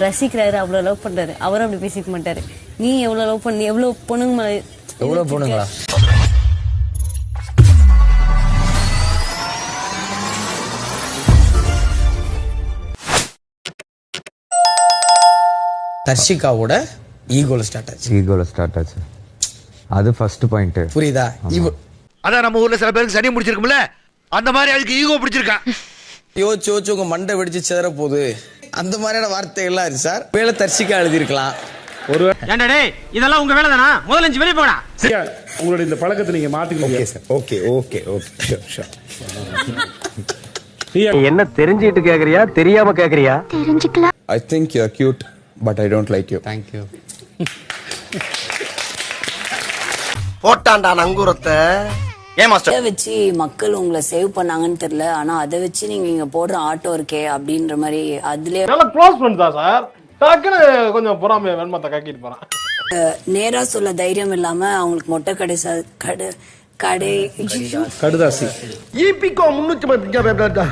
ரசிக்கிறாரு, அவ்வளவு லவ் பண்றாரு, அவரும் அப்படி பேசிக்க மாட்டாரு. நீ எவ்வளவு லவ் பண்ணி எவ்வளவு பொண்ணுங்க எவ்வளவு பொண்ணுங்களா? தர்ஷிகாவோட ஈகோல ஸ்டார்ட் ஆச்சு. அது ஃபர்ஸ்ட் பாயிண்ட். புரியுதா? அதான் நம்ம ஊர்ல சில பேருக்கு சனி முடிச்சிருக்கும்ல, அந்த மாதிரி அதுக்கு ஈகோ பிடிச்சிருக்கான். யோசிச்சு உங்க மண்டை வெடிச்சு சேர போகுது, அந்த மாதிரியான வார்த்தைகள்லாம் இருக்கு சார். வேலை தர்ஷிகா எழுதியிருக்கலாம். இதெல்லாம் உங்க வேலை தானா? முதல்ல 5 வெளியே போடா. உங்களுடைய இந்த பழக்கத்தை நீங்க மாத்திக்கோங்க. ஓகே. என்ன தெரிஞ்சிட்டு கேக்குறியா, தெரியாம கேக்குறியா? தெரிஞ்சுக்கலாம். I think you're cute, but I don't like you. Thank you. போட்டாண்டா நங்கூரத்தை. ஏன் மாஸ்டர்? அதை வச்சு மக்கள் உங்களை சேவ் பண்ணாங்கன்னு தெரியல, ஆனா அதை வச்சு நீங்க இங்க போடுற ஆட்டோ இருக்கே அப்படின்ற மாதிரி அதுலயே நல்ல க்ளோஸ் ஃப்ரெண்ட் தான் சார். டக்குனு கொஞ்சம் பொறாமை வெண்மத்தை கக்கிட்டு போறான். நேரா சொல்ல தைரியம் இல்லாம அவங்களுக்கு மொட்டை கடுதாசி ஈபிகோ 300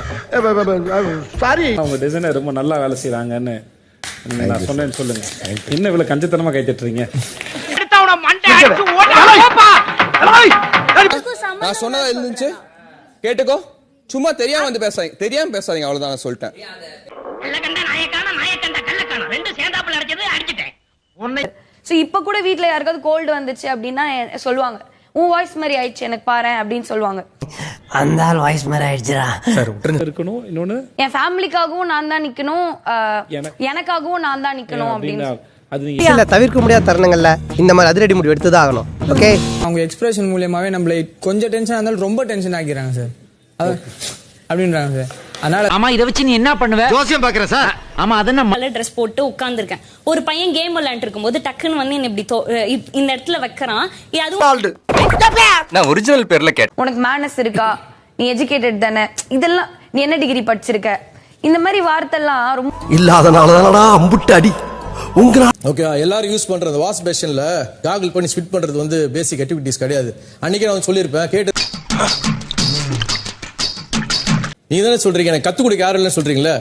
சாரி. அவங்க டிசைனர் ரொம்ப நல்லா வேலை செய்யறாங்கன்னு நான் சொன்னேன்னு சொல்லுங்க. என்ன இவ்வளவு கஞ்சத்தனமா கை தட்டுறீங்க? நான் சொன்னதா இருந்துச்சு, கேட்டுக்கோ. சும்மா தெரியாம வந்து பேசாதீங்க, அவ்வளவுதான் நான் சொல்லிட்டேன். சோ இப்ப கூட வீட்ல யாருக்காவது கோல்டு வந்துச்சு அப்படின்னா சொல்லுவாங்க, உன் வாய்ஸ் மாதிரி ஆயிடுச்சு எனக்கு பாரு அப்படின்னு சொல்லுவாங்க. அந்த ஆள் வாய்ஸ் மாதிரி ஆயிடுச்சுடா சார். இருக்கணும். இன்னொன்னு, என் ஃபேமிலிக்காகவும் நான் தான் நிக்கணும், எனக்காகவும் நான் தான் நிக்கணும் அப்படின்னு. அது நீங்க தவிர்க்க முடியாத தருணங்கள்ல இந்த மாதிரி அதிரடி முடிவு எடுத்துதான் ஆகணும். ஓகே, அவங்க எக்ஸ்பிரஷன் மூலியமாவே நம்மள கொஞ்சம் டென்ஷன் இருந்தாலும் ரொம்ப டென்ஷன் ஆக்கிறாங்க சார். அப்படின்றாங்க சார். அதனால ஆமா, இத வச்சு நீ என்ன பண்ணுவ? ஜோசியம் பாக்குறேன் சார். ஆமா, அதென்ன நல்ல ட்ரெஸ் போட்டு உட்கார்ந்துருக்கேன். ஒரு பையன் கேம் விளையாண்டு இருக்கும்போது டக்குன்னு வந்து என்ன இப்படி இந்த இடத்துல வைக்கிறான். நான் ஒரிஜினல் பேர்ல கேட்டேன். உனக்கு மேனஸ் இருக்கா, நீ எஜுகேட்டட் தானே, இதெல்லாம் நீ என்ன டிகிரி படிச்சிருக்க, இந்த மாதிரி வார்த்தை எல்லாம் ரொம்ப இல்லாதனாலதானடா அம்புட்டு அடி. ஓகே, எல்லாரும் யூஸ் பண்றது வாஷ் பேஷன்ல காகிள் பண்ணி ஸ்பிட் பண்றது வந்து பேசிக் ஆக்டிவிட்டிஸ் கிடையாது. அன்னைக்கு நான் சொல்லியிருப்பேன், கேட்டு நீங்க தானே சொல்றீங்க எனக்கு கத்து கொடுக்க யாரும் இல்லைன்னு சொல்றீங்களே.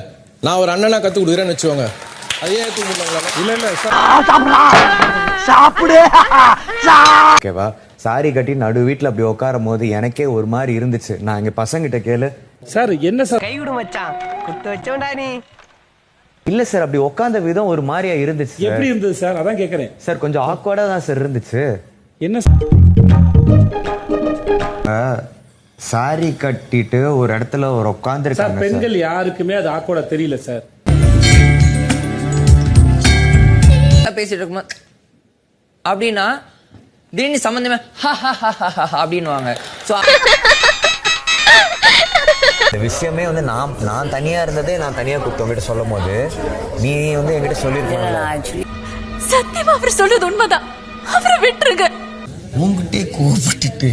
நான் ஒரு அண்ணனா கத்து கொடுக்குறேன்னு வச்சுக்கோங்க, அதையே இல்ல சாப்பிடு. ஓகேவா? சாரி கட்டி நடு வீட்டுல அப்படி உட்காரும் போது எனக்கே ஒரு மாதிரி இருந்துச்சு. நான் இங்க பசங்கிட்ட கேளு சார், என்ன சார் கை விடு மச்சான், குத்து வச்சோண்டா நீ. இல்ல சார், அப்படி உட்கார்ந்த விதம் ஒரு மாதிரியா இருந்துச்சு. எப்படி இருந்தது சார்? அதான் கேக்குறேன் சார். கொஞ்சம் ஆக்வர்டா தான் சார் இருந்துச்சு. என்ன சாரி கட்டிட்டு ஒரு இடத்துல ஒரு உட்கார்ந்து இருக்காங்க. பெண்கள் யாருக்குமே அது ஆக்வர்டா தெரியல சார். பேசிட்டு இருக்குமா அப்படின்னா திடீர்னு சம்பந்தமே அப்படின்னுவாங்க. இந்த விஷயமே வந்து நான் தனியா இருந்ததே நான் தனியா கூப்பிட்டு உங்ககிட்ட சொல்லும் போது நீ வந்து என்கிட்ட சொல்லிருக்க. சத்தியமா அவர் சொல்றது உண்மைதான், அவரை விட்டுருங்க. உங்ககிட்டே கோவப்பட்டுட்டு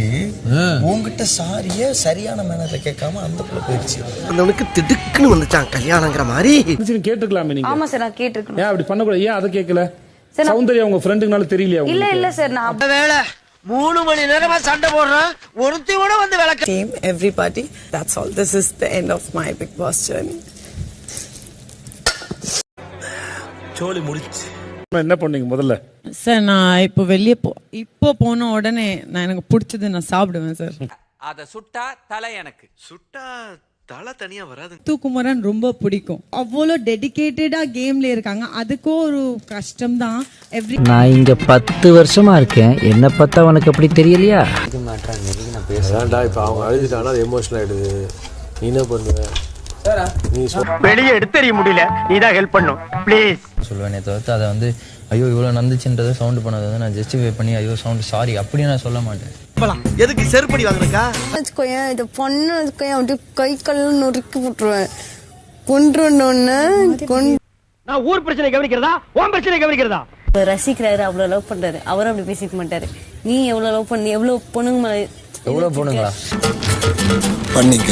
உங்ககிட்ட சாரிய சரியான மேனர்ல கேட்காம அந்த புள்ள போயிடுச்சு. அவனுக்கு திடுக்குன்னு வந்துச்சான் கல்யாணங்கிற மாதிரி. கேட்டுக்கலாமே நீங்க. ஆமா சார், நான் கேட்டிருக்கேன். ஏன் அப்படி பண்ணக்கூடாது? ஏன் அதை கேட்கல? சௌந்தர்யா உங்க ஃப்ரெண்டுனால தெரியலையா? இல்ல சார், நான் வேலை 3 மணி நேரமா சண்டை போடுறேன், ஒருத்தியோட வந்து விளக்க. Team, everybody, that's all. This is the end of my Bigg Boss journey. சோலி முடிச்சு. என்ன பண்ணீங்க முதல்ல? சார், நான் இப்போ போன உடனே நான் எனக்கு பிடிச்சது நான் சாப்பிடுவேன் சார். அத சுட்டா தலை எனக்கு சுட்டா தலை தனியா வராது. தூக்குமரன் ரொம்ப பிடிக்கும். அவ்வளோ டெடிகேட்டடா கேம்ல இருக்காங்க. அதுக்கும் ஒரு கஷ்டம் தான். நான் இங்க 10 வருஷமா இருக்கேன், என்ன பார்த்தா உனக்கு அப்படி தெரியலையா? இப்ப அவங்க அழுதுட்டானா அது எமோஷனல் ஆயிடுது. நீ என்ன பண்ணுவ? வெளியே எடுத்தறிய முடியல, நீ தான் ஹெல்ப் பண்ணும் ப்ளீஸ். சொல்லுவேனே தவிர்த்து அதை வந்து ஐயோ இவ்வளவு நந்துச்சுன்றதை சவுண்ட் பண்ணதை வந்து நான் ஜஸ்டிஃபை பண்ணி ஐயோ சவுண்ட் சாரி அப்படின்னு நான் சொல்ல மாட்டேன். எதுக்கு செருப்படி வாங்குறக்கா? இதை பொண்ணு கை கல்லு நொறுக்கி போட்டுருவேன். கொன்றுன்னு நான் ஊர் பிரச்சனை கவனிக்கிறதா, உன் பிரச்சனை கவனிக்கிறதா? ரசிக்கிறாரு, அவ்வளவு லவ் பண்றாரு, அவரும் அப்படி பேசிக்க மாட்டாரு. நீ எவ்வளவு லவ் பண்ணி எவ்வளவு பொண்ணுங்க எவ்வளவு பொண்ணுங்களா பண்ணிக்க